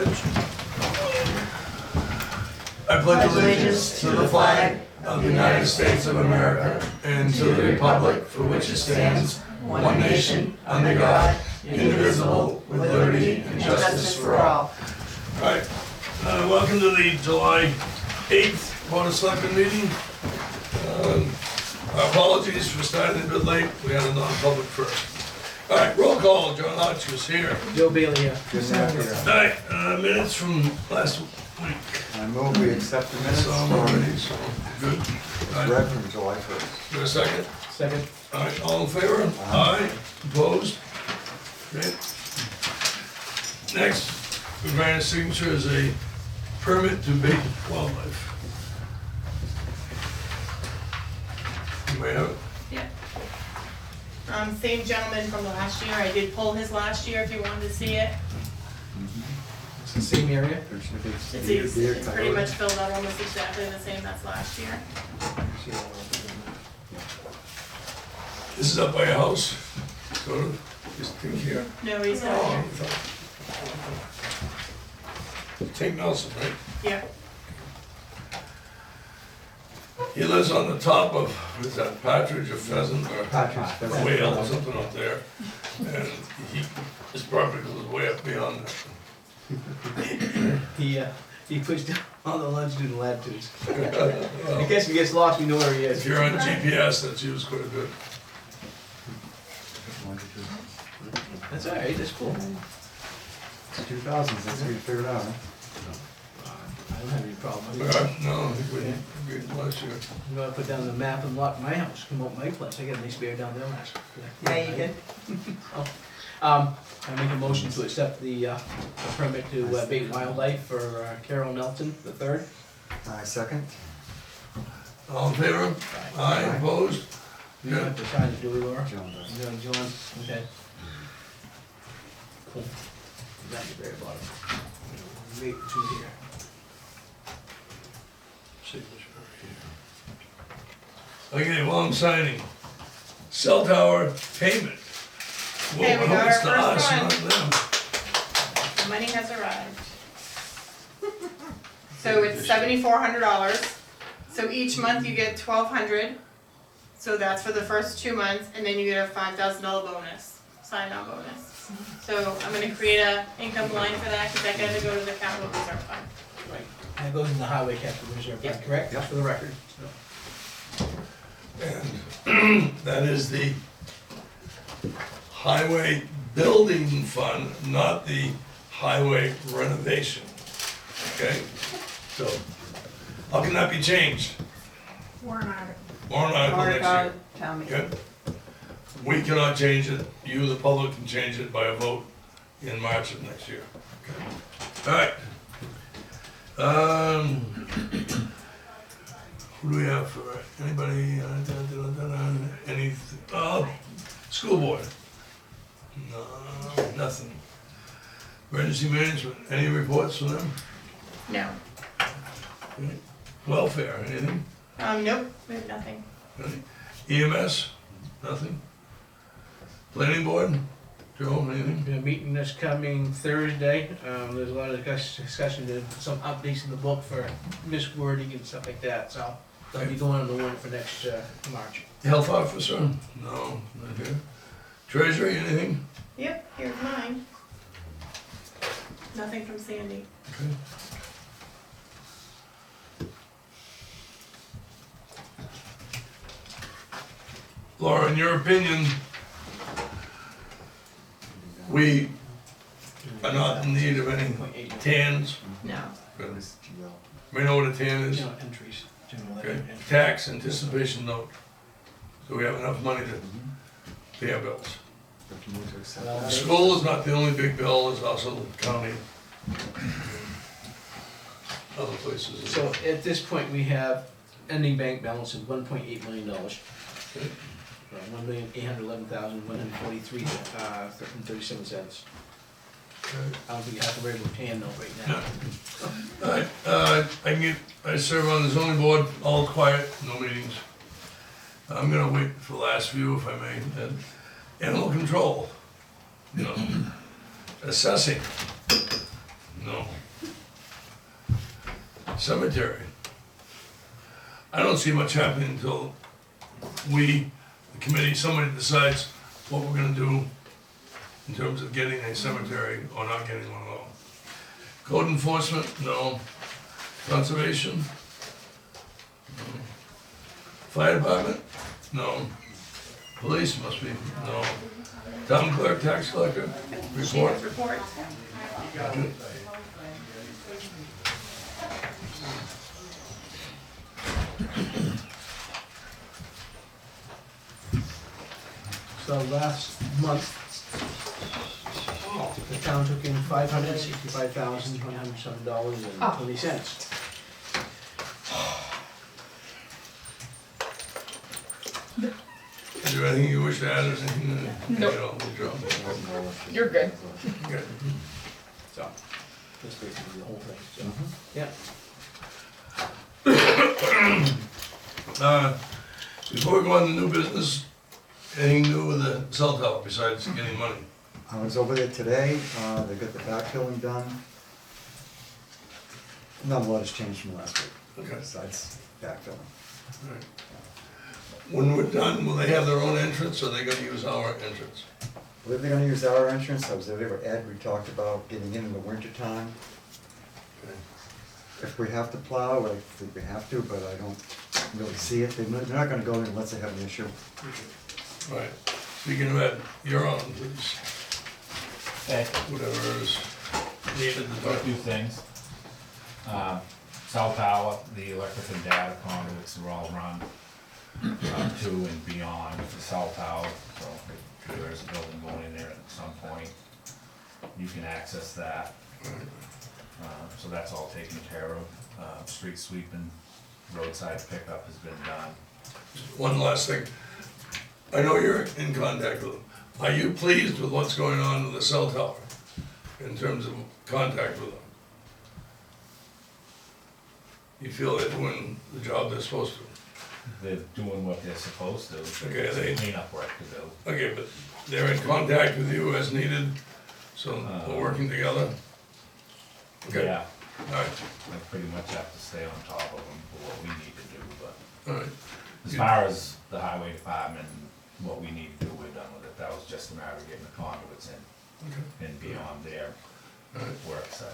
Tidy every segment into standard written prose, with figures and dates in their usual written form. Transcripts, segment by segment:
pledge. I pledge allegiance to the flag of the United States of America and to the republic for which it stands, one nation, under God, indivisible, with liberty and justice for all. All right, welcome to the July 8th Board of Selectmen meeting. Our apologies for starting a bit late. We had a non-public first. All right, roll call. John Hodge was here. Joe Bailey here. All right, minutes from last week. I move we accept the minutes So I'm already, so good. All right, read from July 1st. is there a second? Second. All right, all in favor? Aye. Opposed? Okay. Next, we grant a signature as a permit to bait wildlife. You may have it. Yeah. Same gentleman from last year. I did pull his last year if you wanted to see it. It's the same area. It's pretty much filled out almost exactly the same as last year. This is up by your house, sort of, just think here. No, he's Oh, not here. Tank Nelson, right? Yeah. He lives on the top of, what is that, partridge or pheasant or whale or something up there. And his property goes way up beyond that. He pushed down all the longitude and latitudes. In case he gets lost, we know where he If is. you're on GPS, that's used quite a bit. That's all right. That's cool. It's 2000s, that's what we figured out, huh? I don't have any problem. No, I think we did last year. I'm gonna put down the map and lock my house. Come out my place. I got a nice bear down there last. Yeah, you did. I make a motion to accept the permit to bait wildlife for Carol Nelson III. I second. All in favor? Aye, opposed? You don't have to sign it, do we, Laura? John does. John, okay. Cool. That's the very bottom. Wait, two here. Signature here. Okay, well, I'm signing. Cell tower payment. Okay, we got our It's to first us, one. not them. The money has arrived. So it's $7,400. So each month you get $1,200. So that's for the first 2 months, and then you get a $5,000 bonus, sign-on bonus. So I'm gonna create a income line for that, because that gotta go to the capital reserve fund. Right, and it goes in the highway capital reserve fund, Yep. correct? Yep. For the record. So. And that is the highway building fund, not the highway renovation. Okay? So, how can that be changed? Warrant article. Warrant article next year. Town meeting. Okay? We cannot change it, you, the public, can change it by a vote in March of next year. Okay. All right. Who do we have for, anybody, any, school board? No, nothing. Emergency management, any reports from them? No. Okay. Welfare, anything? Nope, we have nothing. Okay. EMS, nothing? Planning board, Joe, anything? We have a meeting that's coming Thursday. There's a lot of discussion, there's some updates in the book for miswording and stuff like that, so that'll be going on the warrant for next March. Health officer? No, not here. Treasury, anything? Yep, here's mine. Nothing from Sandy. Okay. Laura, in your opinion, we are not in need of any TANs? No. Good. This GL. We know what a TAN is? General entries, general Okay. entries. Tax anticipation note. So we have enough money to pay our bills. Have to move to accept Well, The that. school is not the only big bill, there's also the county. Other places. as So well. at this point, we have ending bank balance of $1.8 million. Okay. 1,811,143.37. Okay. I don't think you have to worry about paying though right No. now. Alright, I serve on the zoning board, all quiet, no meetings. I'm gonna wait for the last few if I may, and animal control, you know, assessing. No. Cemetery. I don't see much happening until we, the committee, somebody decides what we're gonna do in terms of getting a cemetery or not getting one at all. Code enforcement, no. Conservation? No. Fire department? No. Police must be, no. Town clerk, tax collector, report? Sheriff's report. So last month, the town took in $565,107.20. Is there anything you wish to add or anything? Nope. You're good. Good. So, that's basically the whole thing, so, yeah. Before we go on to new business, anything new with the cell tower besides getting money? I was over there today, they got the backfilling done. Not a lot has changed from last week, Okay. besides backfilling. Alright. When we're done, will they have their own entrance or are they gonna use our entrance? I believe they're gonna use our entrance, I was there with Ed, we talked about getting in the winter time. Okay. If we have to plow, I think we have to, but I don't really see it, they're not gonna go in unless they have an issue. Right. Speaking of that, you're on, please. Okay, Whatever is needed to a talk. few things. Cell tower, the electric and data conduits are all run to and beyond the cell tower, so if there is a building going in there at some point, you can access that. So that's all taken care of. Street sweeping, roadside pickup has been done. One last thing. I know you're in contact with them. Are you pleased with what's going on with the cell tower in terms of contact with them? You feel they're doing the job they're supposed to? They're doing what they're supposed to. Okay, There's they- cleanup work to do. Okay, but they're in contact with you as needed, so we're working together? Okay, Yeah, all right, I pretty much have to stay on top of them for what we need to do, but all right. as far as the highway department, and what we need to do, we're done with it. That was just a matter of getting the conduits in Okay, and beyond their all right, work site.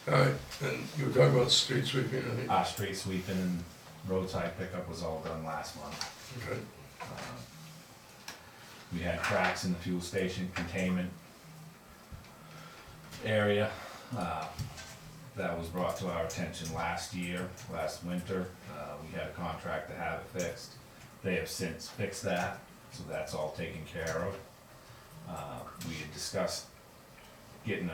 all right. And you were talking about street sweeping, I think? Our street sweeping and roadside pickup was all done last month. Okay, We had cracks in the fuel station containment area. That was brought to our attention last winter. We had a contract to have it fixed. They have since fixed that, so that's all taken care of. We had discussed getting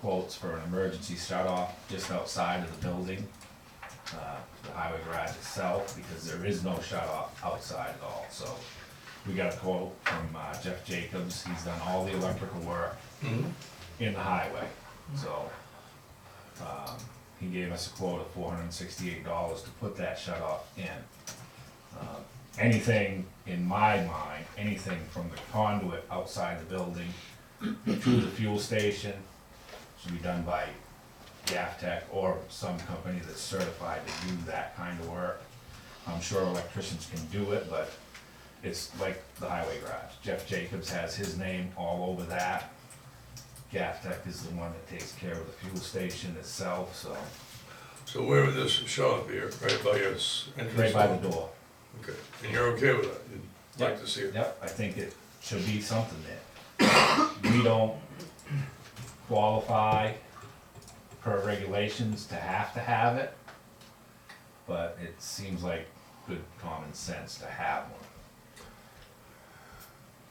quotes for an emergency shut-off just outside of the building, the highway garage itself, because there is no shut-off outside at all, so. We got a quote from Jeff Jacobs, he's done all the electrical work in the highway, so. He gave us a quote of $468 to put that shut off in. Anything, in my mind, anything from the conduit outside the building to the fuel station should be done by Gaff Tech or some company that's certified to do that kind of work. I'm sure electricians can do it, but it's like the highway garage. Jeff Jacobs has his name all over that. Gaff Tech is the one that takes care of the fuel station itself, so, so where would this show up here? Right by your entrance? right by the door. Okay, and you're okay with that? You'd like to see it? Yep, I think it should be something there. We don't qualify per regulations to have it, but it seems like good common sense to have one.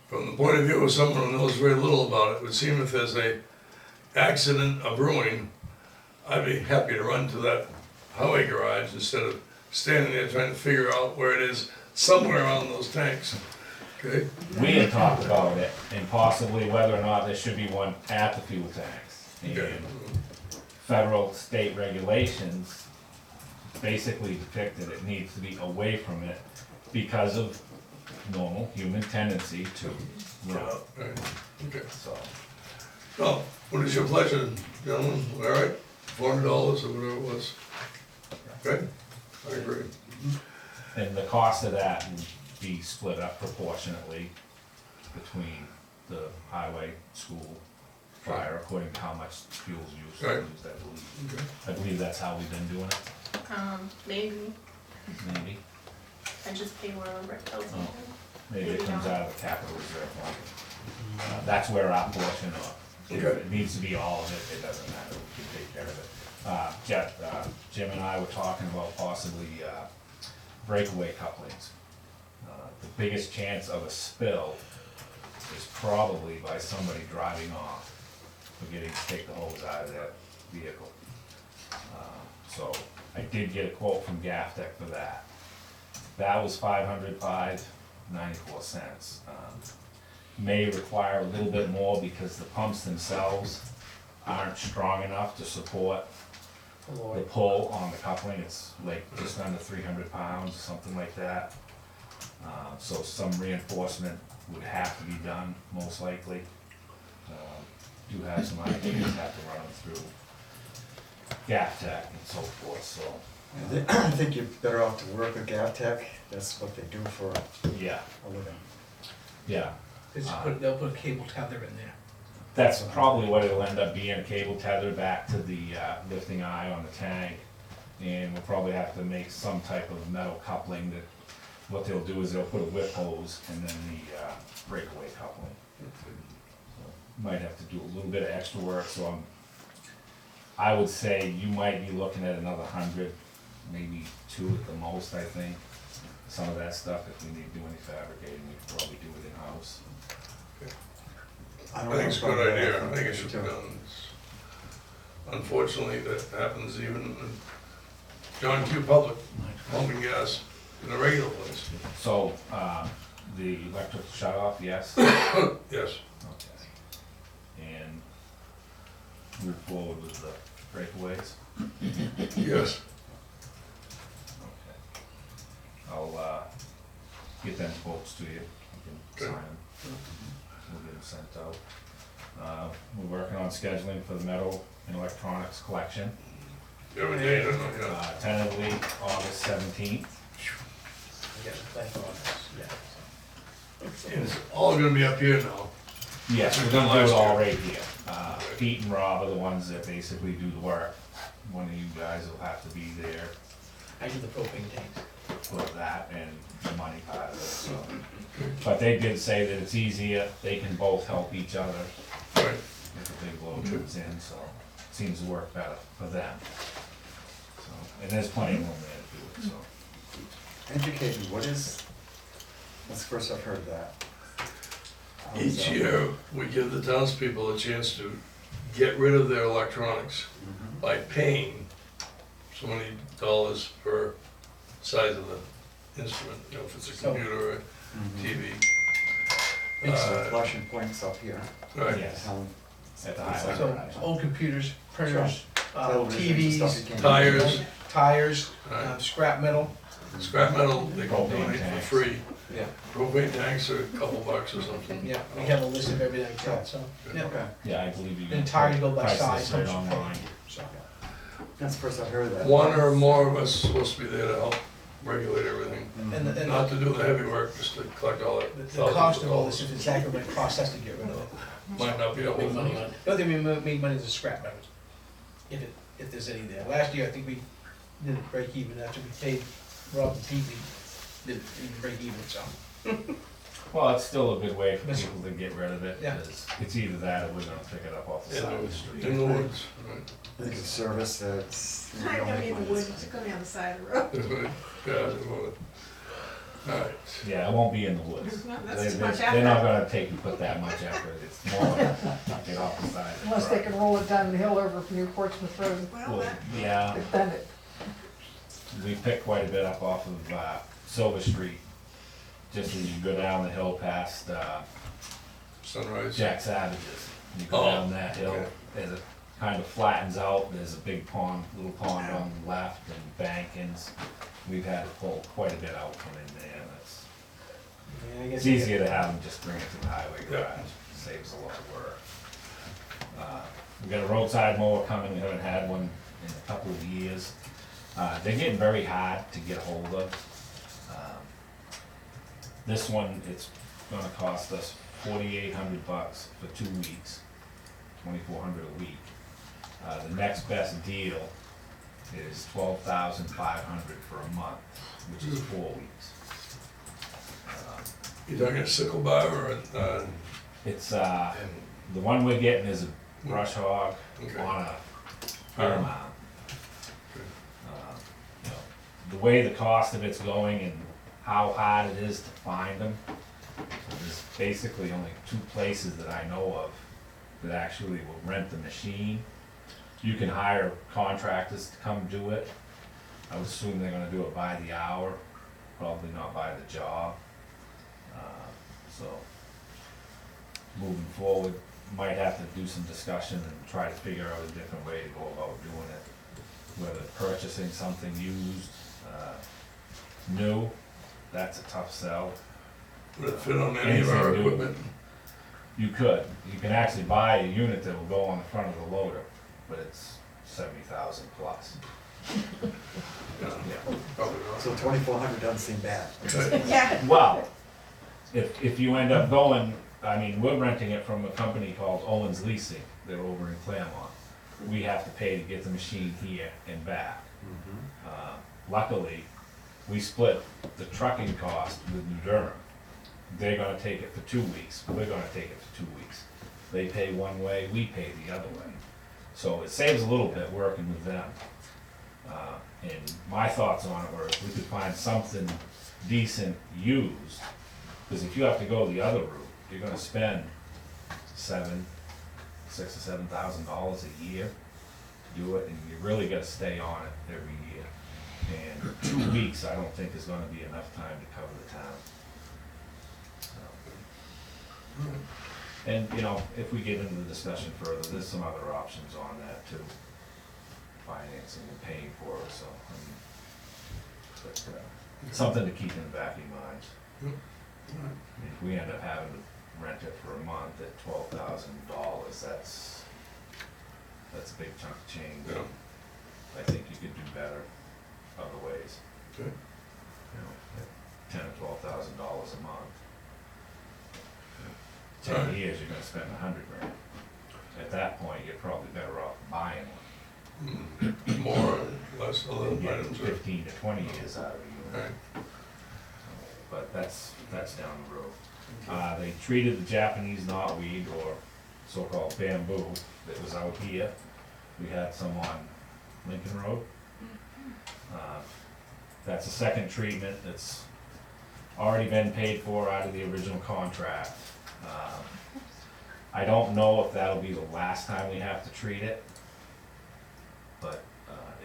From the point of view of someone who knows very little about it, it would seem if there's a accident of brewing, I'd be happy to run to that highway garage instead of standing there trying to figure out where it is somewhere around those tanks. Okay? We had talked about it and possibly whether or not there should be one at the fuel tanks. Okay. And federal, state regulations basically depict that it needs to be away from it because of normal human tendency to run. Right. Okay. So, Oh, what is your pleasure, gentlemen? All right, $400 or whatever it was. Good, I agree. And the cost of that would be split up proportionately between the highway, school, fire, according to how much fuel's used. Right. I believe. Okay. I believe that's how we've been doing it, Maybe, maybe. I just pay whatever it tells me. Oh. Maybe it comes out of the capital reserve fund. That's where our portion of, if Okay. it needs to be all of it, it doesn't matter, we can take care of it. Jim and I were talking about possibly, breakaway couplings. The biggest chance of a spill is probably by somebody driving off, forgetting to take the hose out of their vehicle. So I did get a quote from Gaftech for that. That was $505.94. May require a little bit more because the pumps themselves aren't strong enough to support the pull on the coupling. It's like just under 300 pounds, something like that. So some reinforcement would have to be done, most likely. Do have some ideas, have to run them through Gaftech and so forth, so, I think you're better off to work with GavTech, that's what they do for yeah, a living. yeah. They'll put a cable tether in there. That's probably what it'll end up being, a cable tether back to the lifting eye on the tank. And we'll probably have to make some type of metal coupling that, what they'll do is they'll put a whip hose and then the breakaway coupling. Might have to do a little bit of extra work, so I would say you might be looking at another 100, maybe 2 at the most, I think. Some of that stuff, if we need to do any fabricating, we could probably do it in-house. I think it's a good idea, I think it should be done. Unfortunately, that happens even in John Q. Public, pumping gas in a regular place. So, the electric shut off, yes? Yes. Okay. And move forward with the breakaways? Yes. Okay. I'll, get them quotes to you, you can Okay. sign them. We'll get them sent out. We're working on scheduling for the metal and electronics collection, You have a date, I don't know, yeah. tentatively August 17th. I got a plan on this, yeah. It's all gonna be up here now. Yes, we're gonna do it all right here. Pete and Rob are the ones that basically do the work. One of you guys will have to be there I do the propane tanks. for that and the money part of it, so. But they did say that it's easier, they can both help each other Right. if a big load comes in, so it seems to work better for them. So, and there's plenty of room there to do it, so. Educate me, that's the first I've heard of that. Each year, we give the townspeople a chance to get rid of their electronics Mhm. by paying so many dollars per size of the instrument, you know, if it's a So- computer or a Mhm. TV. So collection points up here. Right. Yes. Town- At the highway So, garage. old computers, printers, television, stuff you TVs, can't- Tires. tires, Right. scrap metal. Scrap metal, they can Propane donate for tanks. free. Yeah. Propane tanks are a couple bucks or something. Yeah, we have a list of everything like that, so, yeah. Okay, Yeah, I believe you can. And tires go by price size, this how right much you online. pay, so. that's the first I've heard of that. One or more of us is supposed to be there to help regulate everything. Mhm. And Not to do the heavy work, just to collect all that. the cost of all this is exactly what it costs us to get rid of it. Might not be We don't able make money on to. it. The other thing we make money is the scrap metals, if there's any there. Last year, I think we didn't break even after we paid Rob and Pete, we didn't even break even, so. Well, it's still a good way for Yes. people to get rid of it, Yeah. 'cause it's either that or we're gonna pick it up off the side of the street. In the woods, right. I think it's service that's. It's not gonna be in the woods, it's gonna be on the side of the road. Yeah, they would. All right. Yeah, it won't be in the woods. No, They- that's too they- much They're not effort. gonna take and put that much effort, it's more like, get off the side. of the Unless they truck. can roll it down the hill over from New Portsmouth Road, Well, Well, that, yeah, extend it. we picked quite a bit up off of, Silver Street, just as you go down the hill past, Sunrise. Jack Savage's. You go Oh, down that hill, okay. as it kind of flattens out, there's a big pond, little pond on the left and bankings. We've had to pull quite a bit out from in there, that's, Yeah, I guess it's easier to have them just bring it to the highway Yeah. garage, saves a lot of work. We got a roadside mower coming, we haven't had one in a couple of years. They're getting very hard to get hold of. This one, it's gonna cost us $4,800 for 2 weeks, $2,400 a week. The next best deal is $12,500 for a month, which is 4 weeks. You talking a sickle bar or a, It's, the one we're getting is a brush hog Okay. on a Paramount. You know, the way the cost of it's going and how hard it is to find them, there's basically only 2 places that I know of that actually will rent the machine. You can hire contractors to come do it. I would assume they're gonna do it by the hour, probably not by the job. So, moving forward, might have to do some discussion and try to figure out a different way to go about doing it. Whether purchasing something used, new, that's a tough sell. would it fit on any of our Anything new. equipment? You can actually buy a unit that will go on the front of the loader, but it's 70,000 plus. Yeah, Yeah. probably not. So 2,400 doesn't seem bad. Okay. Yeah. Well, if you end up going, I mean, we're renting it from a company called Owens Leasing, they're over in Claremont. We have to pay to get the machine here and back. Luckily, we split the trucking cost with New Durham. They're gonna take it for 2 weeks, we're gonna take it for 2 weeks. They pay one way, we pay the other way. So it saves a little bit working with them. And my thoughts on it were if we could find something decent used, because if you have to go the other route, you're gonna spend $6,000 or $7,000 a year to do it, and you really gotta stay on it every year. And 2 weeks, I don't think is gonna be enough time to cover the town. So. And, you know, if we get into the discussion further, there's some other options on that too. Financing and paying for it, so, I mean, but, something to keep in the back of your mind. Alright. If we end up having to rent it for a month at $12,000, that's a big chunk of change. Yeah, I think you could do better other ways, okay. you know, at $10,000 or $12,000 a month. 10 Alright. years, you're gonna spend $100,000. At that point, you're probably better off buying one. More or less, a and little get items, or, 15 to 20 years out of it. alright, But that's down the road. They treated the Japanese knotweed, or so-called bamboo, that was out here. We had some on Lincoln Road. That's a second treatment that's already been paid for out of the original contract. I don't know if that'll be the last time we have to treat it, but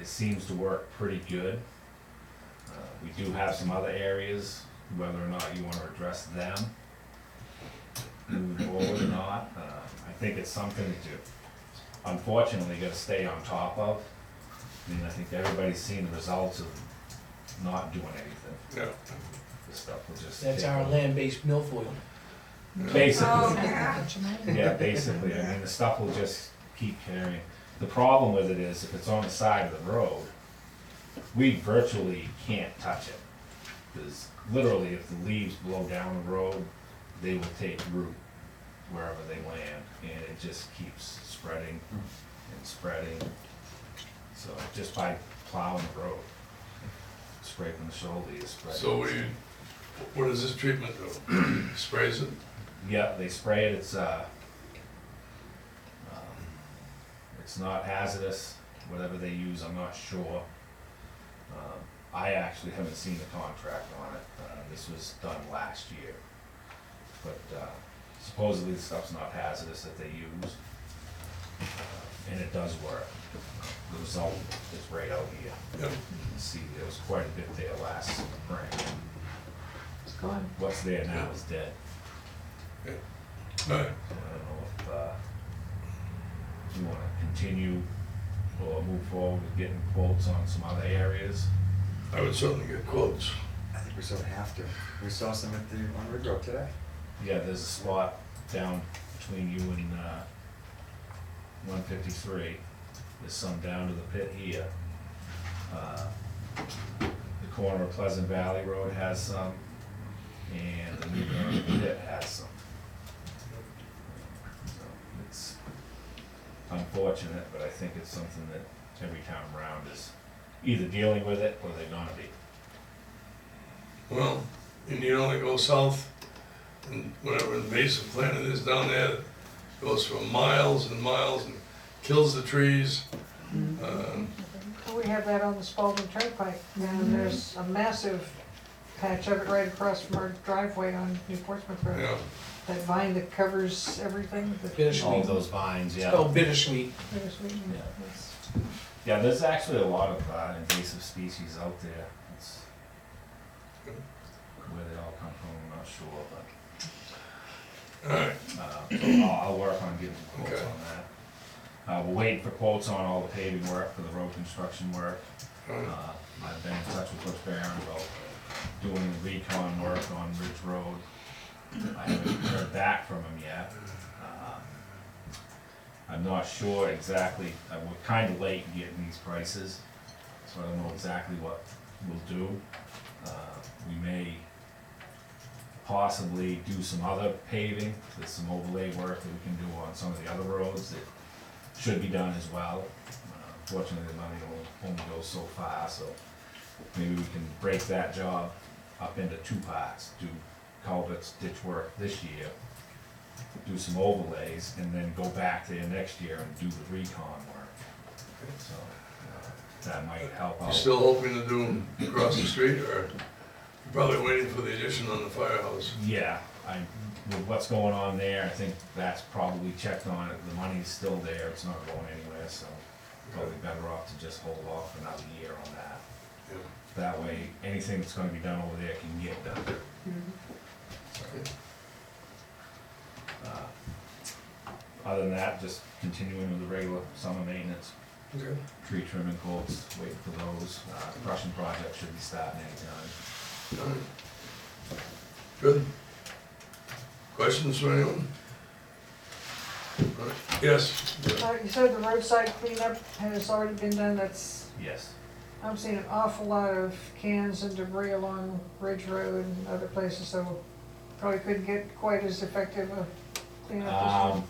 it seems to work pretty good. We do have some other areas, whether or not you want to address them moving forward or not. I think it's something that you unfortunately gotta stay on top of. I mean, I think everybody's seen the results of not doing anything. yeah. This stuff will just. That's take our over. land-based milfoil. Basically. Oh, yeah. Yeah, basically, I mean, the stuff will just keep carrying. The problem with it is, if it's on the side of the road, we virtually can't touch it. Because literally, if the leaves blow down the road, they will take root wherever they land, and it just keeps spreading and spreading. So just by plowing the road, scraping the shoulder, you spread it. So what does this treatment do? Sprays it? Yeah, they spray it, it's not hazardous, whatever they use, I'm not sure. I actually haven't seen the contract on it, this was done last year. But supposedly the stuff's not hazardous that they use, and it does work. The result is right out here. Yep. You can see there was quite a bit there last spring. It's gone. What's there now is dead. Alright, I don't know if you wanna continue or move forward with getting quotes on some other areas. I would certainly get quotes. I think we sort of have to. We saw some at the, on Ridge Road today. Yeah, there's a spot down between you and, 153. There's some down to the pit here. The corner of Pleasant Valley Road has some, and the New Bern pit has some. So it's unfortunate, but I think it's something that every town around is either dealing with it or they're gonna be. Well, and you only go south, and whatever invasive plant it is down there, it goes for miles and miles and kills the trees. We have that on the Spalding Turnpike, and there's a massive patch of it right across from our driveway on New Portsmouth Road. Yeah, That vine that covers everything. that- Bittersweet. All those vines, It's yeah. called bittersweet. Bittersweet, Yeah. yes. Yeah, there's actually a lot of invasive species out there. It's where they all come from, I'm not sure, but all right, so I'll work on getting quotes Okay. on that. We're waiting for quotes on all the paving work for the road construction work. all right. I've been in touch with Coach Barron about doing the recon work on Ridge Road. I haven't heard back from him yet. I'm not sure exactly, we're kinda late in getting these prices, so I don't know exactly what we'll do. We may possibly do some other paving, there's some overlay work that we can do on some of the other roads that should be done as well. Fortunately, the money will only go so far, so maybe we can break that job up into two parts, do culverts, ditch work this year, do some overlays, and then go back there next year and do the recon work. So, that might help You out. still hoping to do them across the street, or you're probably waiting for the addition on the firehouse? Yeah, with what's going on there, I think that's probably checked on it, the money's still there, it's not going anywhere, so probably better off to just hold off another year on that. Yeah. That way, anything that's gonna be done over there can get done. Other than that, just continuing with the regular summer maintenance, Okay. tree trimming quotes, waiting for those. Crushing project should be starting anytime. All right. Good. Questions from anyone? All right. Yes. You said the roadside cleanup has already been done, that's, Yes. I'm seeing an awful lot of cans and debris along Ridge Road and other places, so probably couldn't get quite as effective a cleanup this year.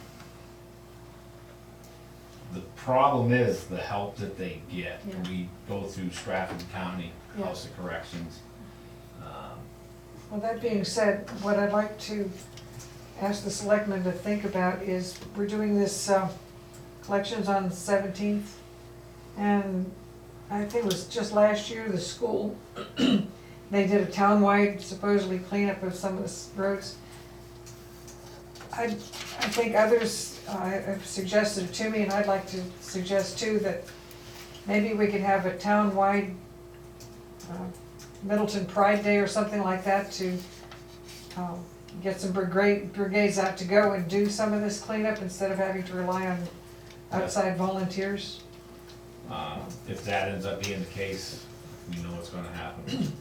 The problem is the help that they get. Yeah. We go through Stratford County Yeah. House of Corrections. Well, that being said, what I'd like to ask the selectmen to think about is, we're doing this collections on the 17th, and I think it was just last year, the school, they did a townwide supposedly cleanup of some of the roads. I think others have suggested it to me, and I'd like to suggest too, that maybe we could have a townwide Middleton Pride Day or something like that to get some brigades out to go and do some of this cleanup instead of having to rely on outside volunteers. If that ends up being the case, we know what's gonna happen.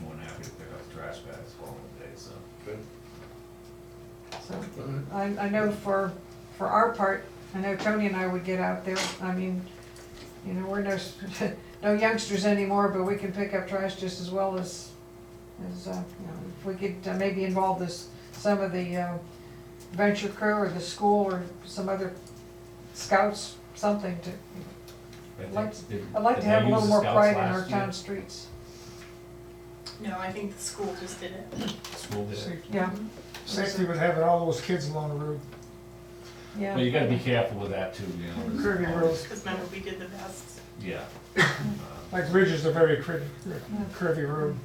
More than happy to pick up the trash bags following day, so. Good. So All right. I know for our part, I know Tony and I would get out there. I mean, you know, we're no youngsters anymore, but we can pick up trash just as well as you know, if we could maybe involve some of the venture crew or the school or some other scouts, something to, I'd like to have a little more pride in our town streets. No, I think the school just did it. School district. Yeah, Safety with having all those kids along the road, yeah. Well, you gotta be careful with that too, you know. curvy roads. Because remember, we did the best. Yeah. Like Ridge is a very curvy road.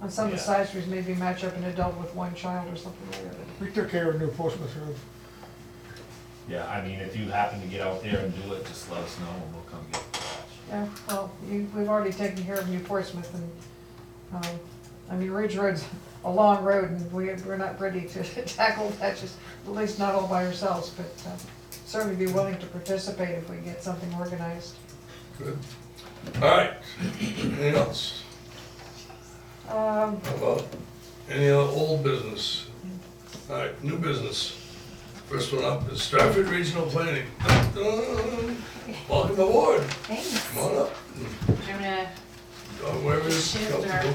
On some of the Yeah. side streets, maybe match up an adult with one child or something like that. We took care of New Portsmouth Road. Yeah, I mean, if you happen to get out there and do it, just let us know and we'll come get the trash. Yeah, well, we've already taken care of New Portsmouth, and, I mean, Ridge Road's a long road, and we're not ready to tackle that, just, at least not all by ourselves, but certainly be willing to participate if we get something organized. Good. All right. Anything else? Um, How about any other old business? All right, new business. First one up is Stratford Regional Planning. Dun, dun. Welcome aboard. Thanks. Come on up. I'm gonna Wherever is shift comfortable.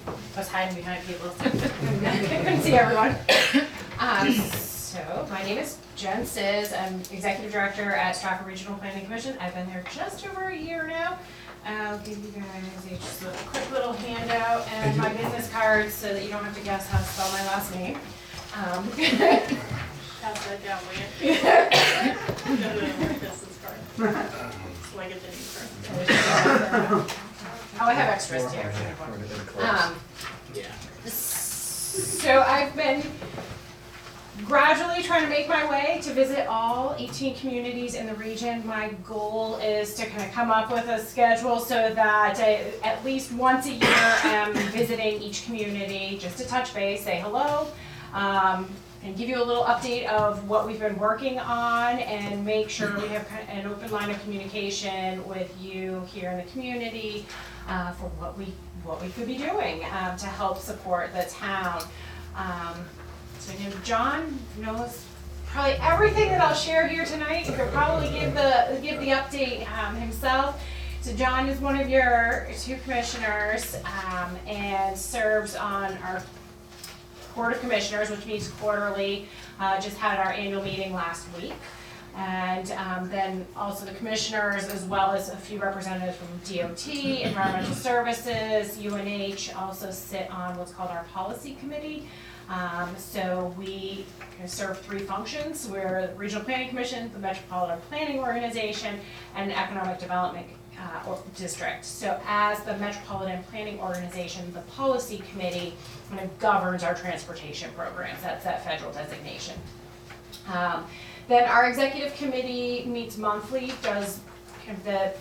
I was hiding behind people, so I couldn't see everyone. So my name is Jen Sizz. I'm Executive Director at Stratford Regional Planning Commission. I've been there just over a year now. I'll give you guys just a quick little handout and my business cards so that you don't have to guess how to spell my last name. Pass that down, will you? No, business card. So I get the new card. Oh, I have extras too. Yeah. So I've been gradually trying to make my way to visit all 18 communities in the region. My goal is to kind of come up with a schedule so that at least once a year I'm visiting each community just to touch base, say hello, and give you a little update of what we've been working on and make sure we have kind of an open line of communication with you here in the community for what we could be doing to help support the town. So John knows probably everything that I'll share here tonight. He could probably give the update himself. So John is one of your two commissioners and serves on our Board of Commissioners, which meets quarterly. Just had our annual meeting last week. And then also the commissioners, as well as a few representatives from DOT, Environmental Services, UNH, also sit on what's called our policy committee. So we serve three functions. We're the Regional Planning Commission, the Metropolitan Planning Organization, and the Economic Development District. So as the Metropolitan Planning Organization, the policy committee kind of governs our transportation programs. That's that federal designation. Then our executive committee meets monthly, does kind of the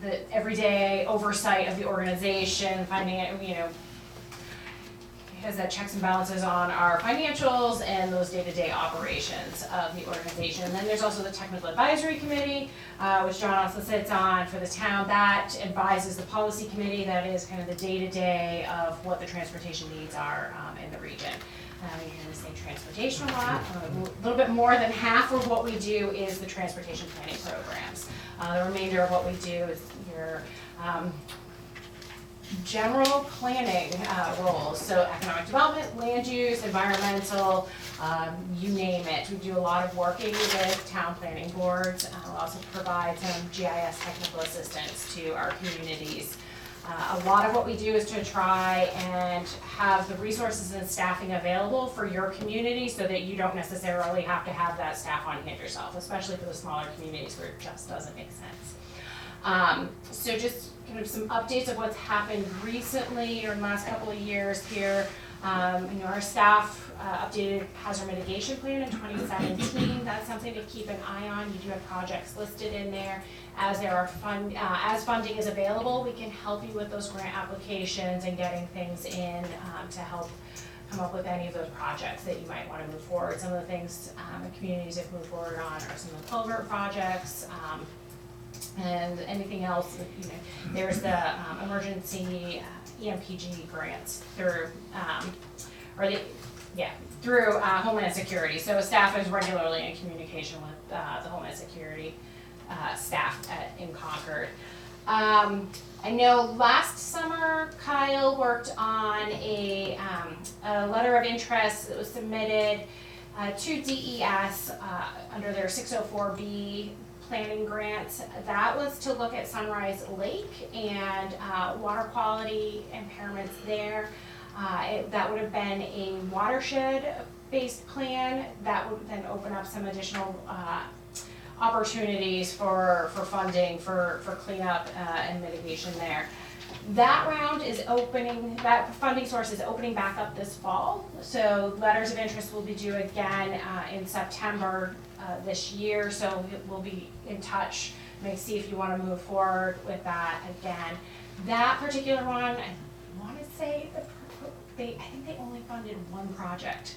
the everyday oversight of the organization, finding out, has that checks and balances on our financials and those day-to-day operations of the organization. And then there's also the technical advisory committee, which John also sits on for the town. That advises the policy committee. That is kind of the day-to-day of what the transportation needs are in the region. You're going to say transportation a lot. A little bit more than half of what we do is the transportation planning programs. The remainder of what we do is your general planning roles, so economic development, land use, environmental, you name it. We do a lot of working with town planning boards. We'll also provide some GIS technical assistance to our communities. A lot of what we do is to try and have the resources and staffing available for your community so that you don't necessarily have to have that staff on hand yourself, especially for the smaller communities where it just doesn't make sense. So just kind of some updates of what's happened recently or in the last couple of years here. Our staff updated hazard mitigation plan in 2017. That's something to keep an eye on. You do have projects listed in there. As there are as funding is available, we can help you with those grant applications and getting things in to help come up with any of those projects that you might want to move forward. Some of the things the communities have moved forward on are some of the culvert projects. And anything else, there's the emergency EMPG grants through, through Homeland Security. So staff is regularly in communication with the Homeland Security staff in Concord. I know last summer Kyle worked on a letter of interest that was submitted to DES under their 604B planning grants. That was to look at Sunrise Lake and water quality impairments there. That would have been a watershed-based plan that would then open up some additional opportunities for funding for cleanup and mitigation there. That round is opening, that funding source is opening back up this fall. So letters of interest will be due again in September this year. So we'll be in touch, maybe see if you want to move forward with that again. That particular one, I want to say I think they only funded one project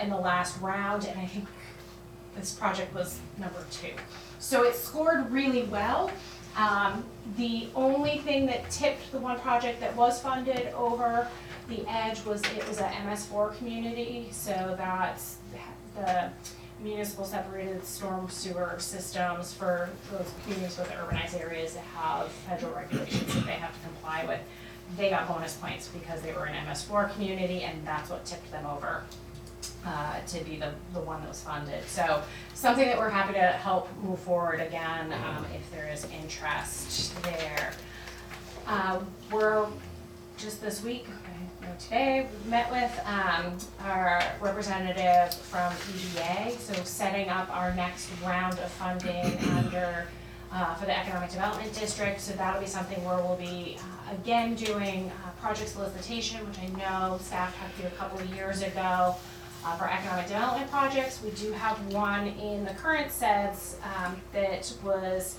in the last round, and I think this project was number 2. So it scored really well. The only thing that tipped the one project that was funded over the edge was it was a MS4 community, so that's the municipal separated storm sewer systems for those communities with urbanized areas that have federal regulations that they have to comply with. They got bonus points because they were an MS4 community, and that's what tipped them over to be the one that was funded. So something that we're happy to help move forward again if there is interest there. We're just this week, today, we met with our representative from EDA, so setting up our next round of funding under for the Economic Development District. So that'll be something where we'll be again doing project solicitation, which I know staff had to do a couple of years ago for economic development projects. We do have one in the current SEDS that was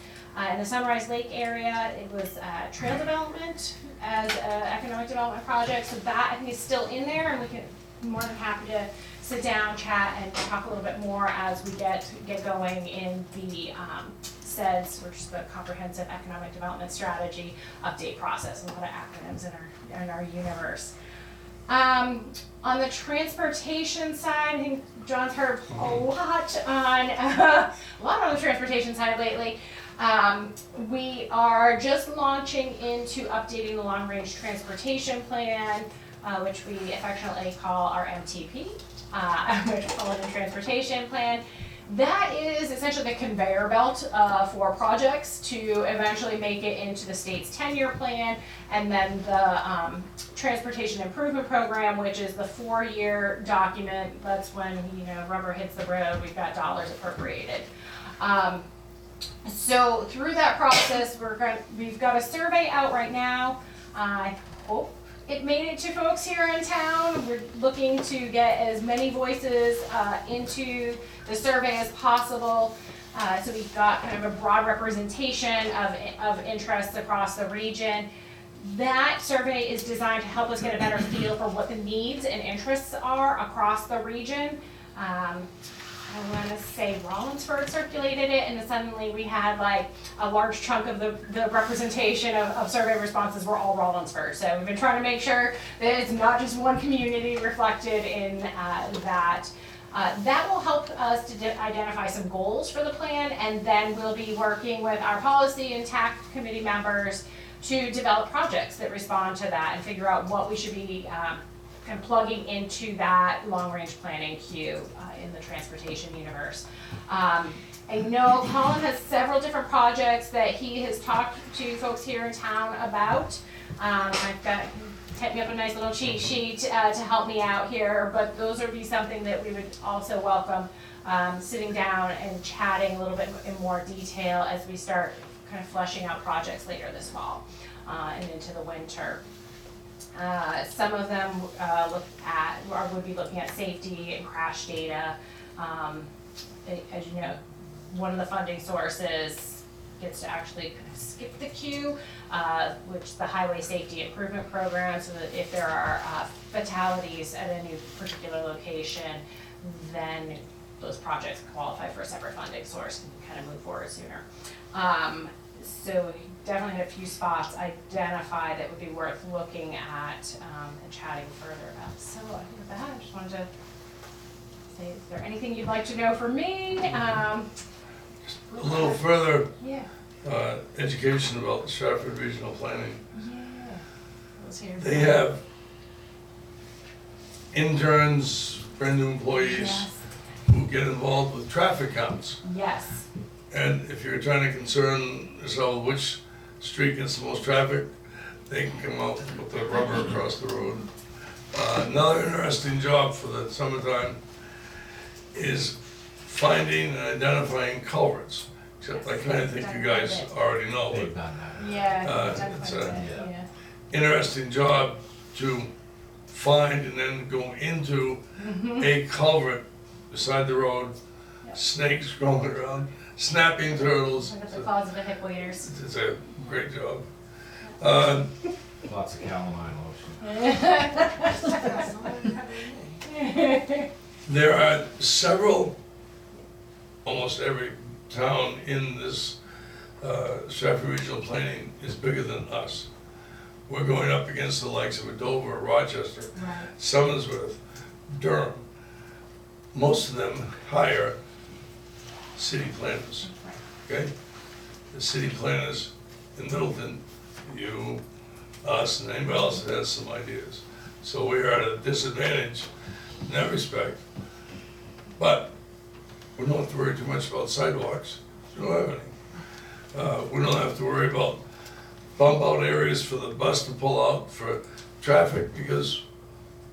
in the Sunrise Lake area. It was trail development as an economic development project. So that I think is still in there, and we can be more than happy to sit down, chat, and talk a little bit more as we get going in the SEDS, which is the Comprehensive Economic Development Strategy update process, and a lot of acronyms in our universe. On the transportation side, I think John's heard a lot on the transportation side lately. We are just launching into updating the long-range transportation plan, which we affectionately call our MTP, which we call it a transportation plan. That is essentially the conveyor belt for projects to eventually make it into the state's 10-year plan, and then the transportation improvement program, which is the 4-year document. That's when rubber hits the road. We've got dollars appropriated. So through that process, we've got a survey out right now. I hope it made it to folks here in town. We're looking to get as many voices into the survey as possible. So we've got kind of a broad representation of interests across the region. That survey is designed to help us get a better feel for what the needs and interests are across the region. I want to say Rollinsford circulated it, and then suddenly we had like a large chunk of the representation of survey responses were all Rollinsford. So we've been trying to make sure that it's not just one community reflected in that. That will help us to identify some goals for the plan, and then we'll be working with our policy and TAC committee members to develop projects that respond to that and figure out what we should be kind of plugging into that long-range planning queue in the transportation universe. I know Colin has several different projects that he has talked to folks here in town about. I've got typed me up a nice little cheat sheet to help me out here, but those would be something that we would also welcome sitting down and chatting a little bit in more detail as we start kind of fleshing out projects later this fall and into the winter. Some of them would be looking at safety and crash data. As you know, one of the funding sources gets to actually kind of skip the queue, which is the Highway Safety Improvement Program, so that if there are fatalities at a new particular location, then those projects qualify for a separate funding source and kind of move forward sooner. So we definitely had a few spots identified that would be worth looking at and chatting further about. So with that, I just wanted to say, is there anything you'd like to know from me? A little further Yeah. education about the Stratford Regional Planning. Yeah. Let's hear. They have interns, brand new employees Yes. who get involved with traffic counts. Yes. And if you're trying to concern yourself which street gets the most traffic, they can come out with the rubber across the road. Another interesting job for the summertime is finding and identifying culverts, except I kind of think you guys already know. They've done that. Yeah. It's quite a a- bit, yeah. Interesting job to find and then go into a culvert beside the road, Yep. snakes crawling around, snapping turtles. Look at the claws of the hip waders. It's a great job. Lots of calamine lotion. There are several, almost every town in this Stratford Regional Planning is bigger than us. We're going up against the likes of Dover, Rochester, Right. Somersworth, Durham. Most of them hire city planners, okay? The city planners in Middleton, you, us, and anybody else that has some ideas. So we are at a disadvantage in that respect. But we don't have to worry too much about sidewalks. We don't have any. We don't have to worry about bump out areas for the bus to pull out for traffic because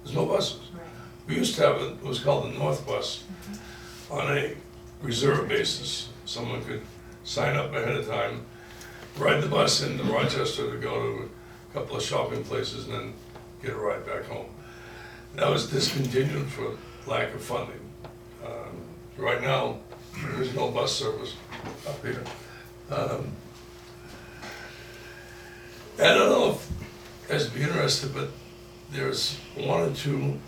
there's no buses. Right. We used to have it was called the North Bus on a reserve basis. Someone could sign up ahead of time, ride the bus into Rochester to go to a couple of shopping places and then get a ride back home. That was discontinued for lack of funding. Right now, there's no bus service up here. I don't know if you guys would be interested, but there's one or two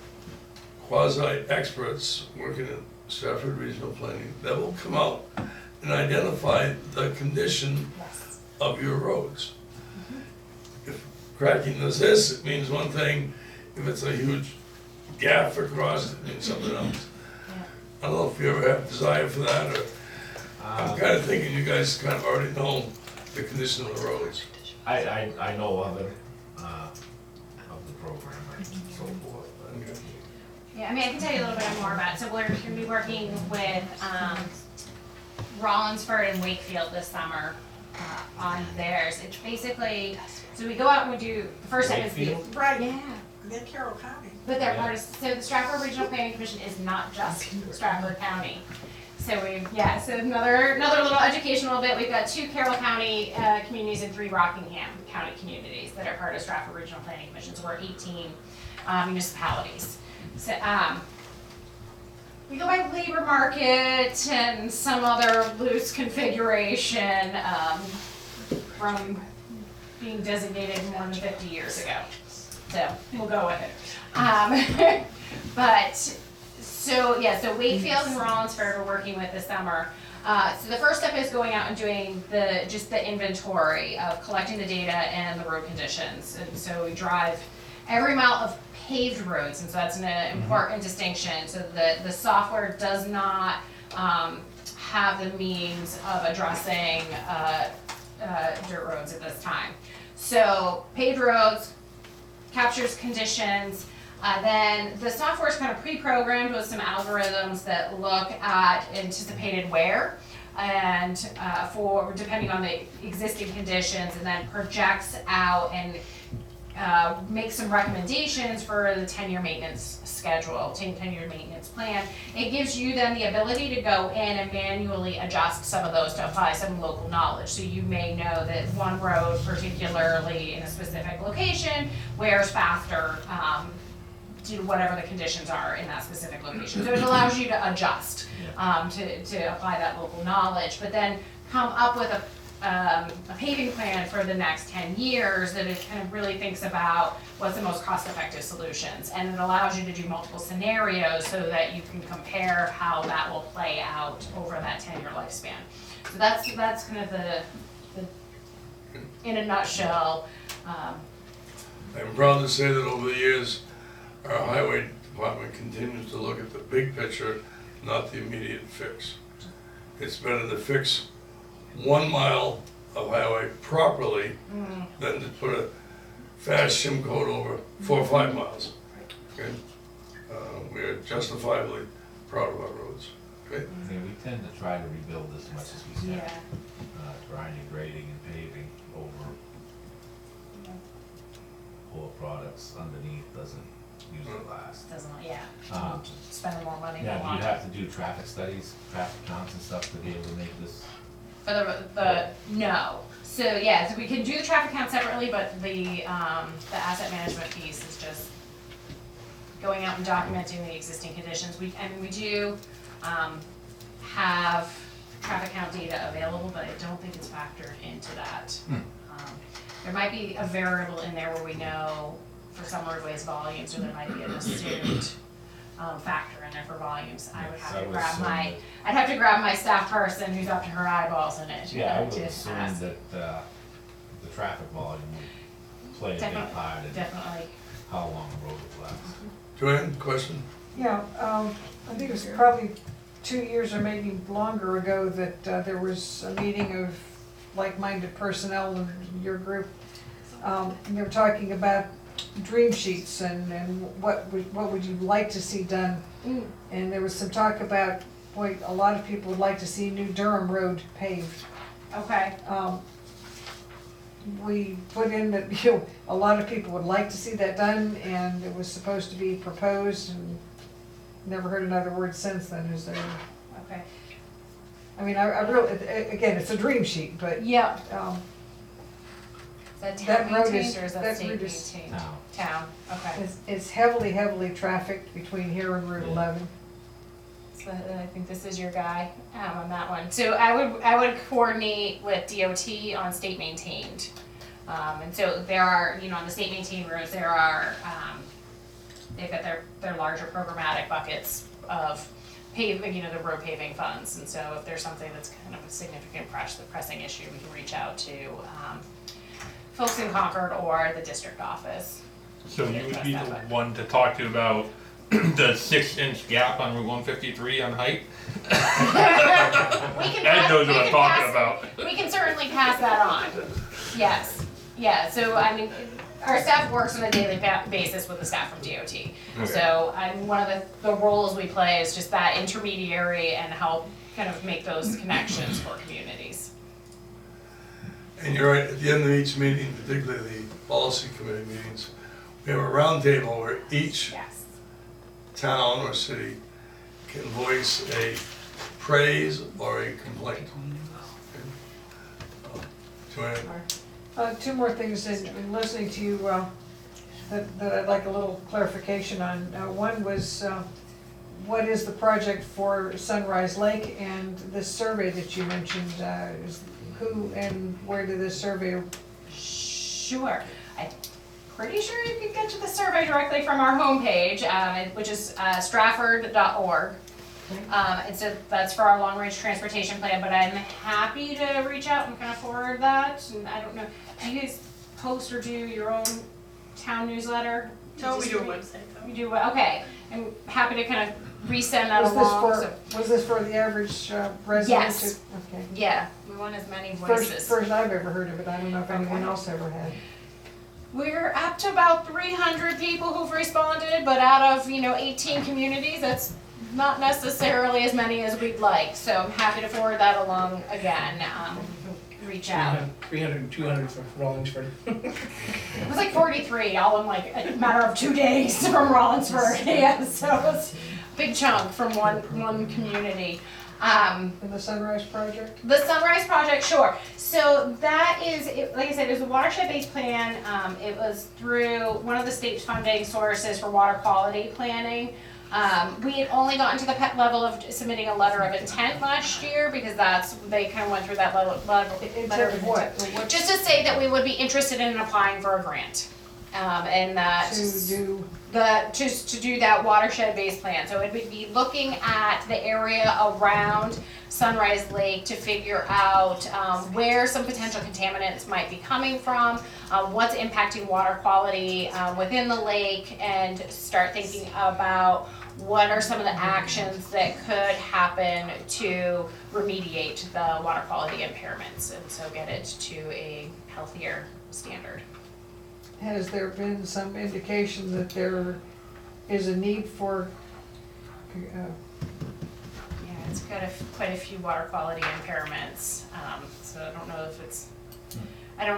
quasi-experts working in Stratford Regional Planning that will come out and identify the condition Yes. of your roads. If cracking does this, it means one thing. If it's a huge gap across, it means something else. Yeah. I don't know if you ever have desire for that, or I'm kind of thinking you guys kind of already know the condition of the roads. I know of it, of the program and so forth, but. Okay. Yeah, I mean, I can tell you a little bit more about it. So we're gonna be working with Rollinsford and Wakefield this summer on theirs. It's basically, so we go out and we do, the first step is the. Wakefield? Right, Yeah, they're Carroll County. but they're Yeah. part of, so the Stratford Regional Planning Commission is not just Stratford County. So so another little educational bit, we've got 2 Carroll County communities and 3 Rockingham County communities that are part of Stratford Regional Planning Commission, so we're 18 municipalities. So, we go by labor market and some other loose configuration, from being designated more than 50 years ago. So, we'll go with it. So Wakefield and Rollinsford we're working with this summer. So the first step is going out and doing just the inventory of collecting the data and the road conditions. And so we drive every mile of paved roads, and so that's an important distinction. So the software does not have the means of addressing dirt roads at this time. So paved roads captures conditions. Then the software is kind of pre-programmed with some algorithms that look at anticipated wear and for depending on the existing conditions, and then projects out and make some recommendations for the 10-year maintenance schedule, 10-year maintenance plan. It gives you then the ability to go in and manually adjust some of those to apply some local knowledge. So you may know that one road, particularly in a specific location, wears faster to whatever the conditions are in that specific location. So it allows you to adjust to apply that local knowledge, but then come up with a paving plan for the next 10 years that it kind of really thinks about what's the most cost-effective solutions. And it allows you to do multiple scenarios so that you can compare how that will play out over that 10-year lifespan. So that's kind of the in a nutshell. I'm proud to say that over the years, our highway department continues to look at the big picture, not the immediate fix. It's better to fix 1 mile of highway properly than to put a fast shim code over 4 or 5 miles. Okay? We are justifiably proud of our roads. Okay? Yeah, we tend to try to rebuild as much as we can. Yeah. Grinding, grading, and paving over poor products underneath doesn't usually last. Doesn't, Um, spend more money. Yeah, do you have to do traffic studies, traffic counts and stuff to be able to make this? For no. So we can do the traffic count separately, but the asset management piece is just going out and documenting the existing conditions. We do have traffic count data available, but I don't think it's factored into that. There might be a variable in there where we know for some roadways volumes, or there might be an assumed factor in it for volumes. I would Yes, have I to would grab assume my, that- I'd have to grab my staff person who's up to her eyeballs in it. Yeah, I would to assume ask. that, the traffic volume would play a big Definitely, part in definitely. how long the road would last. Joanne, question? Yeah, I think it was probably 2 years or maybe longer ago that there was a meeting of like-minded personnel in your group. And they were talking about dream sheets and what would you like to see done? Mm. And there was some talk about, boy, a lot of people would like to see New Durham Road paved. Okay. We put in that, you know, a lot of people would like to see that done, and it was supposed to be proposed, and never heard another word since then, is there? Okay. I mean, I really, again, it's a dream sheet, but, Yep. Is that That town road maintained is- or is that that state road is- maintained? Now, Town, okay. it's heavily trafficked between here and Route Yeah. 11. So I think this is your guy on that one. So I would coordinate with DOT on state maintained. And so there are, you know, on the state maintained roads, there are, they've got their larger programmatic buckets of paving, you know, the road paving funds. And so if there's something that's kind of a significant pressing issue, we can reach out to folks in Concord or the district office. So you would be the one to talk to about the 6-inch gap on Route 153 on height? Ed knows what I'm talking about. We can certainly pass that on. Yes, yeah, so I mean, our staff works on a daily basis with the staff from DOT. So one of the roles we play is just that intermediary and help kind of make those connections for communities. And you're right, at the end of each meeting, particularly the policy committee meetings, we have a round table where each Yes. town or city can voice a praise or a complaint. Joanne? Two more things in listening to you that I'd like a little clarification on. One was, what is the project for Sunrise Lake, and this survey that you mentioned, is who and where did this survey? Sure. I'm pretty sure you can get to the survey directly from our homepage, which is strafford.org. And so that's for our long-range transportation plan, but I'm happy to reach out and kind of forward that. And I don't know, do you guys post or do your own town newsletter? No, we do a website though. You do, okay. I'm happy to kind of resend that Was along. was this for the average resident? Yes. Okay. Yeah, we want as many voices. First I've ever heard of it, I don't know if anyone Okay. else ever had. We're up to about 300 people who've responded, but out of, 18 communities, that's not necessarily as many as we'd like. So I'm happy to forward that along again. Reach out. 300 and 200 for Rollinsford. It was like 43, all in like a matter of 2 days from Rollinsford. Yeah, so it was a big chunk from one community. And the Sunrise Project? The Sunrise Project, sure. So that is, like I said, it was a watershed-based plan. It was through one of the state's funding sources for water quality planning. We had only gotten to the level of submitting a letter of intent last year because they kind of went through that letter of intent. Just to say that we would be interested in applying for a grant. And that to do that watershed-based plan. So it would be looking at the area around Sunrise Lake to figure out where some potential contaminants might be coming from, what's impacting water quality within the lake, and start thinking about what are some of the actions that could happen to remediate the water quality impairments, and so get it to a healthier standard. Has there been some indication that there is a need for, Yeah, it's got quite a few water quality impairments, so I don't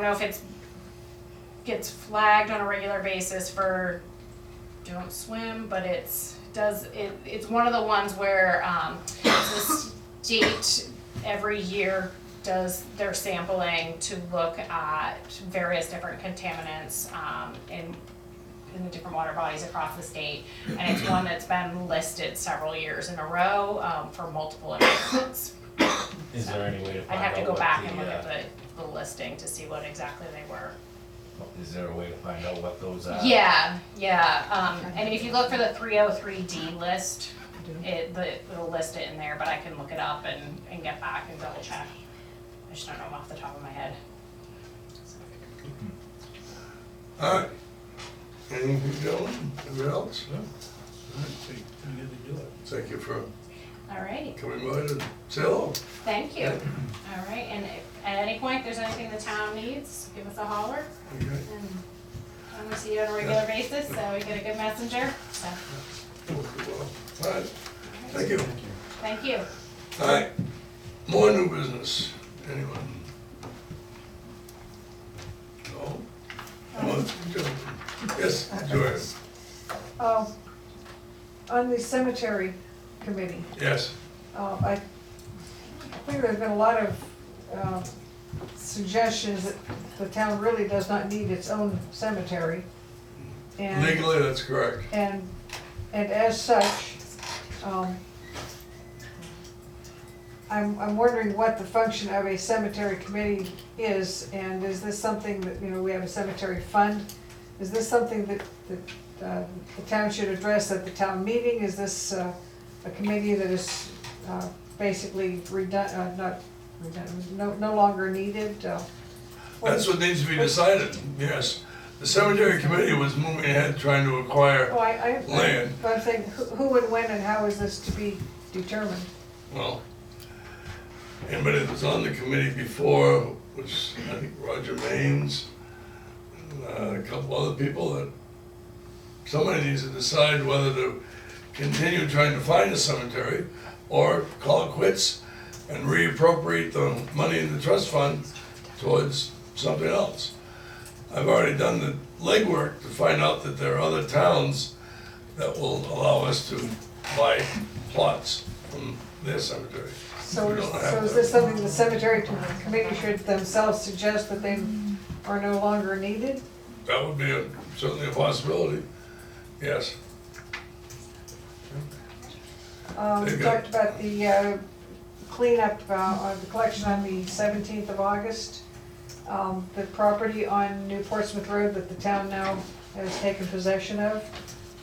know if it's gets flagged on a regular basis for don't swim, but it's one of the ones where the state every year does their sampling to look at various different contaminants in the different water bodies across the state, and it's one that's been listed several years in a row for multiple impairments. Is there any way to find out I'd have to go what back the, and look at the listing to see what exactly they were. Is there a way to find out what those are? Yeah, and if you look for the 303D list, it'll list it in there, but I can look it up and get back and double check. I just don't know off the top of my head. Alright. Anything, gentlemen? Anybody else? No. You good to do it. Thank you for Alright, coming by to say hello. thank you. Alright, and if at any point there's anything the town needs, give us a holler. Okay. And I'm gonna see you on a regular basis, so we get a good messenger, so, Alright, thank you. thank you. Alright, more new business. Anyone? No? Come on, Joe. Yes, Joanne. On the cemetery committee, Yes. I think there's been a lot of suggestions that the town really does not need its own cemetery. And Legally, that's correct. And as such, I'm wondering what the function of a cemetery committee is, and is this something that, we have a cemetery fund? Is this something that the town should address at the town meeting? Is this a committee that is basically no longer needed? That's what needs to be decided, yes. The cemetery committee was moving ahead trying to acquire land. I'm saying, who and when and how is this to be determined? Well, anybody that was on the committee before was, I think, Roger Maines, and a couple other people that somebody needs to decide whether to continue trying to find a cemetery or call it quits and reappropriate the money in the trust fund towards something else. I've already done the legwork to find out that there are other towns that will allow us to buy plots from their cemetery. So We don't have is that. this something the cemetery committee should themselves suggest that they are no longer needed? That would be certainly a possibility, yes. We talked about the cleanup of the collection on the 17th of August. The property on New Portsmouth Road that the town now has taken possession of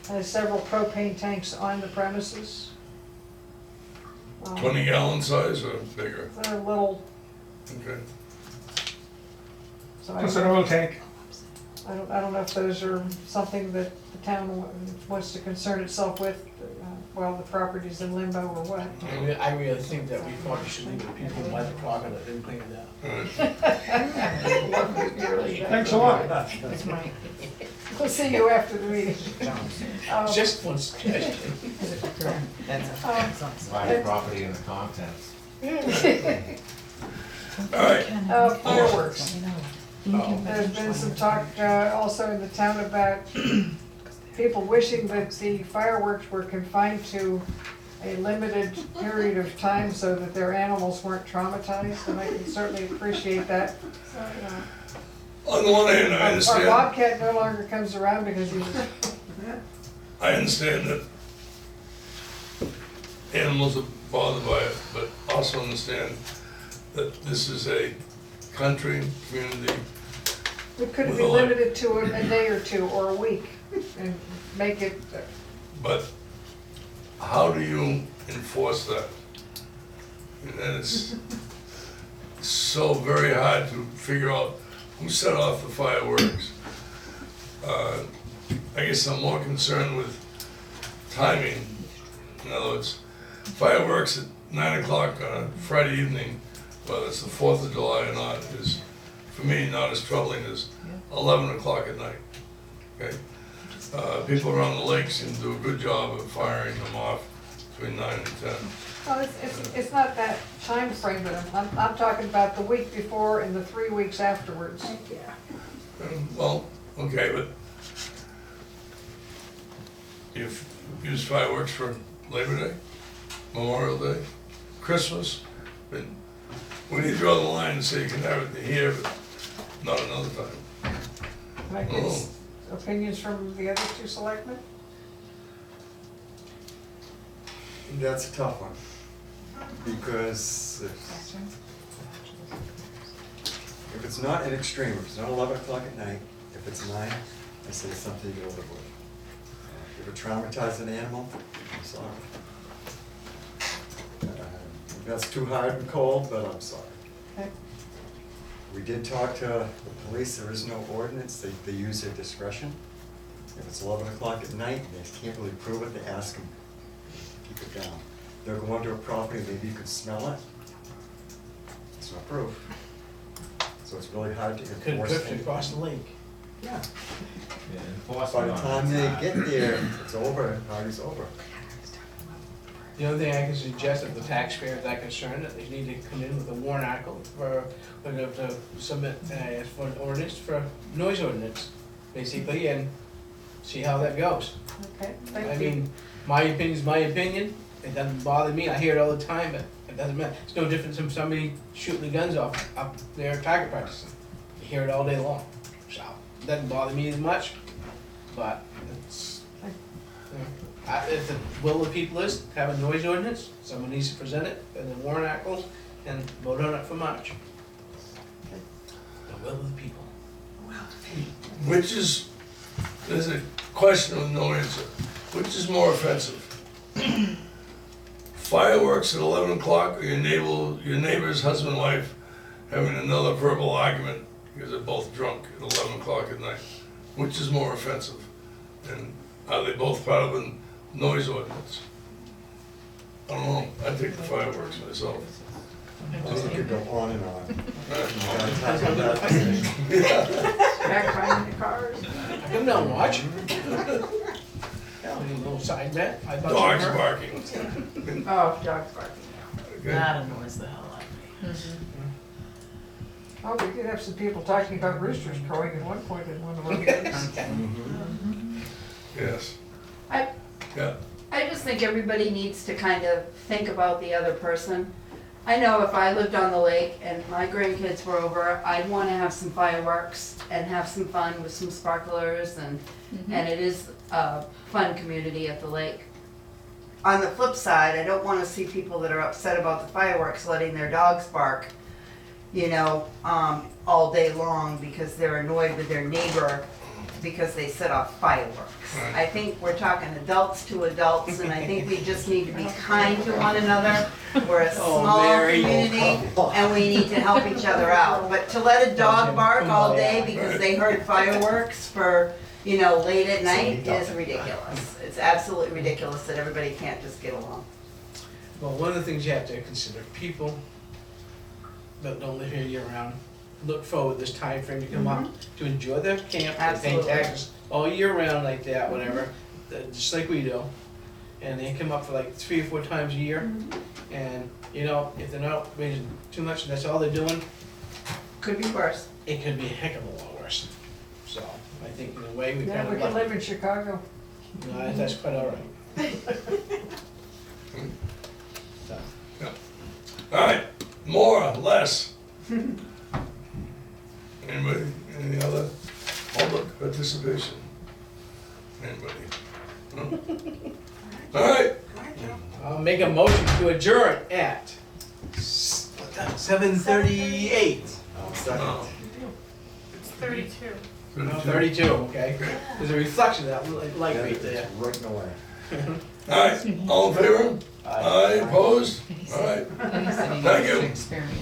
has several propane tanks on the premises. 20-gallon size or bigger? They're little, Okay. so Plus an oil tank. I don't know if those are something that the town wants to concern itself with while the property's in limbo or what. I really think that we probably should leave the people who buy the clock and then clean it up. All right. Thanks a lot. That's my, We'll see you after the meeting. Just one suggestion. that's. Buy the property and the contents. All right. Fireworks. Let me know. There's been some talk also in the town about people wishing that the fireworks were confined to a limited period of time so that their animals weren't traumatized, and I can certainly appreciate that. On the one hand, I Our understand, bobcat no longer comes around because he was, I understand that animals are bothered by it, but also understand that this is a country, community. it could be Well, I- limited to a day or two or a week and make it, But how do you enforce that? And it's so very hard to figure out who set off the fireworks. I guess I'm more concerned with timing. In other words, fireworks at 9 o'clock on a Friday evening, whether it's the 4th of July or not, is, for me, not as troubling as 11 o'clock at night. Okay? People around the lakes can do a good job of firing them off between 9 and 10. well, it's not that time frame, but I'm talking about the week before and the 3 weeks afterwards. Well, okay, but you've used fireworks for Labor Day, Memorial Day, Christmas, but we need to draw the line and say you can have it here, but not another time. Can I get opinions from the other two selectmen? That's a tough one, because if it's not an extreme, if it's not 11 o'clock at night, if it's 9, I say something to get overboard. If it traumatized an animal, I'm sorry. That's too hard and cold, but I'm sorry. Okay. We did talk to the police, there is no ordinance, they use their discretion. If it's 11 o'clock at night, and they can't really prove it, they ask them, keep it down. They're going to a property, maybe you could smell it. It's not proof. So it's really hard to Could enforce. drift across the lake. Yeah. Yeah, By enforcement the on time they that. get there, it's over, party's over. The only thing I can suggest, if the taxpayer is that concerned, that they need to come in with a warrant article for to submit, for an ordinance, for noise ordinance, basically, and see how that goes. Okay, I thank you. mean, my opinion's my opinion, it doesn't bother me, I hear it all the time, but it doesn't matter. It's no different from somebody shooting the guns off up there target practicing. You hear it all day long, so, it doesn't bother me as much, but it's, you know, if the will of the people is to have a noise ordinance, someone needs to present it, and then warrant article, and vote on it for March. The will of the people. Which is, there's a question with no answer. Which is more offensive? Fireworks at 11 o'clock, or your neighbor's husband and wife having another verbal argument because they're both drunk at 11 o'clock at night? Which is more offensive? And are they both part of a noise ordinance? I don't know, I take the fireworks myself. You could go on and on. You Right. gotta talk about that. Backfiring the cars. I come down and watch. Yeah, a little side bet, I thought you Dogs heard. barking. Oh, dogs barking. Okay. That annoys the hell out of me. Oh, we did have some people talking about roosters crowing at one point in one of our meetings. Yes. I- Yeah. I just think everybody needs to kind of think about the other person. I know if I lived on the lake and my grandkids were over, I'd wanna have some fireworks and have some fun with some sparklers and it is a fun community at the lake. On the flip side, I don't wanna see people that are upset about the fireworks letting their dogs bark, you know, all day long because they're annoyed with their neighbor because they set off fireworks. Right. I think we're talking adults to adults, and I think we just need to be kind to one another. We're a small Mary. community, and we need to help each other out. But to let a dog bark all day because they heard fireworks for, you know, late at night is ridiculous. It's absolutely ridiculous that everybody can't just get along. Well, one of the things you have to consider, people that don't live here year round, look forward this time frame to come up to enjoy their camp, they pay Absolutely. taxes all year round like that, whatever, just like we do. And they come up for like 3 or 4 times a year, and, you know, if they're not raising too much and that's all they're doing, Could be worse. it could be a heck of a lot worse. So, I think in a way we Yeah, kind we of can lucky. live in Chicago. No, that's quite all right. So, All right, more or less. Anybody, any other public participation? Anybody? No? All right, I'll make a motion to adjourn at 7:38. Second. no. It's 32. No, 32, okay. There's a reflection of that light Yeah, right it's there. right in the way. All right, all in favor? Aye, opposed? All right, thank you. Experience.